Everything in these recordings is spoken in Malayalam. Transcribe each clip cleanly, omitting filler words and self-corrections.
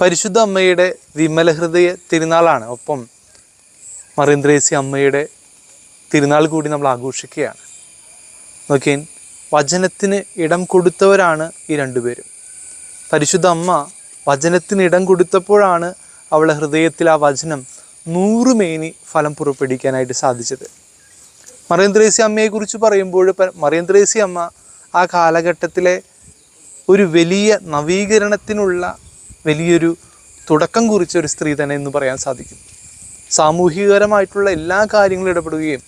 പരിശുദ്ധ അമ്മയുടെ വിമല ഹൃദയ തിരുനാളാണ്. ഒപ്പം മറിയം ത്രേസ്യ അമ്മയുടെ തിരുനാൾ കൂടി നമ്മൾ ആഘോഷിക്കുകയാണ്. നോക്കിയൻ, വചനത്തിന് ഇടം കൊടുത്തവരാണ് ഈ രണ്ടുപേരും. പരിശുദ്ധ അമ്മ വചനത്തിന് ഇടം കൊടുത്തപ്പോഴാണ് അവളുടെ ഹൃദയത്തിൽ ആ വചനം 100 മേനി ഫലം പുറപ്പെടുവിക്കാനായിട്ട് സാധിച്ചത്. മറിയം ത്രേസ്യ അമ്മയെക്കുറിച്ച് പറയുമ്പോൾ മറിയം ത്രേസ്യ അമ്മ ആ കാലഘട്ടത്തിലെ ഒരു വലിയ നവീകരണത്തിനുള്ള വലിയൊരു തുടക്കം കുറിച്ച ഒരു സ്ത്രീ തന്നെ എന്ന് പറയാൻ സാധിക്കും. സാമൂഹികപരമായിട്ടുള്ള എല്ലാ കാര്യങ്ങളും ഇടപെടുകയും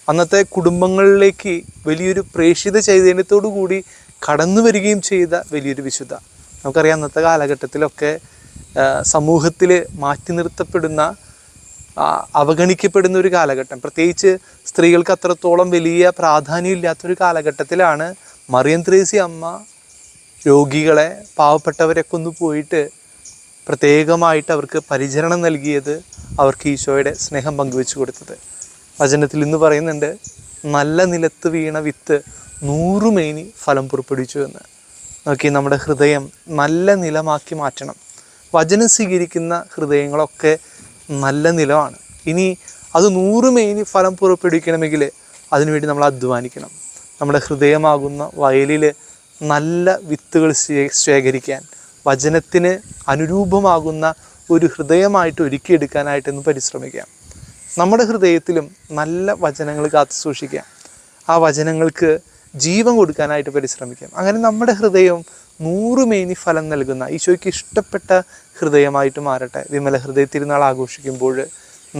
അന്നത്തെ കുടുംബങ്ങളിലേക്ക് വലിയൊരു പ്രേക്ഷിത ചൈതന്യത്തോടു കൂടി കടന്നു വരികയും ചെയ്ത വലിയൊരു വിശുദ്ധ. നമുക്കറിയാം, അന്നത്തെ കാലഘട്ടത്തിലൊക്കെ സമൂഹത്തിൽ മാറ്റി നിർത്തപ്പെടുന്ന, അവഗണിക്കപ്പെടുന്ന ഒരു കാലഘട്ടം, പ്രത്യേകിച്ച് സ്ത്രീകൾക്ക് അത്രത്തോളം വലിയ പ്രാധാന്യം ഇല്ലാത്തൊരു കാലഘട്ടത്തിലാണ് മറിയം ത്രേസ്യ അമ്മ രോഗികളെ, പാവപ്പെട്ടവരൊക്കെ ഒന്ന് പോയിട്ട് പ്രത്യേകമായിട്ട് അവർക്ക് പരിചരണം നൽകിയത്, അവർക്ക് ഈശോയുടെ സ്നേഹം പങ്കുവെച്ചു കൊടുത്തത്. വചനത്തിൽ ഇന്ന് പറയുന്നുണ്ട്, നല്ല നിലത്ത് വീണ വിത്ത് 100 മേനി ഫലം പുറപ്പെടുവിച്ചു എന്ന്. നോക്കി, നമ്മുടെ ഹൃദയം നല്ല നിലമാക്കി മാറ്റണം. വചനം സ്വീകരിക്കുന്ന ഹൃദയങ്ങളൊക്കെ നല്ല നിലമാണ്. ഇനി അത് 100 മേനി ഫലം പുറപ്പെടുവിക്കണമെങ്കിൽ അതിനുവേണ്ടി നമ്മൾ അധ്വാനിക്കണം. നമ്മുടെ ഹൃദയമാകുന്ന വയലിൽ നല്ല വിത്തുകൾ ശേഖരിക്കാൻ, വചനത്തിന് അനുരൂപമാകുന്ന ഒരു ഹൃദയമായിട്ട് ഒരുക്കിയെടുക്കാനായിട്ടൊന്ന് പരിശ്രമിക്കാം. നമ്മുടെ ഹൃദയത്തിലും നല്ല വചനങ്ങൾ കാത്തു സൂക്ഷിക്കാം. ആ വചനങ്ങൾക്ക് ജീവൻ കൊടുക്കാനായിട്ട് പരിശ്രമിക്കാം. അങ്ങനെ നമ്മുടെ ഹൃദയം 100 മേനി ഫലം നൽകുന്ന, ഈശോയ്ക്ക് ഇഷ്ടപ്പെട്ട ഹൃദയമായിട്ട് മാറട്ടെ. വിമല ഹൃദയ തിരുനാൾ ആഘോഷിക്കുമ്പോൾ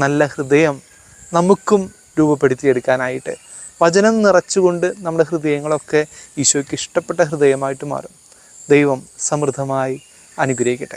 നല്ല ഹൃദയം നമുക്കും രൂപപ്പെടുത്തിയെടുക്കാനായിട്ട് വചനം നിറച്ചുകൊണ്ട് നമ്മുടെ ഹൃദയങ്ങളൊക്കെ ഈശോയ്ക്ക് ഇഷ്ടപ്പെട്ട ഹൃദയമായിട്ട് മാറും. ദൈവം സമൃദ്ധമായി അനുഗ്രഹിക്കട്ടെ.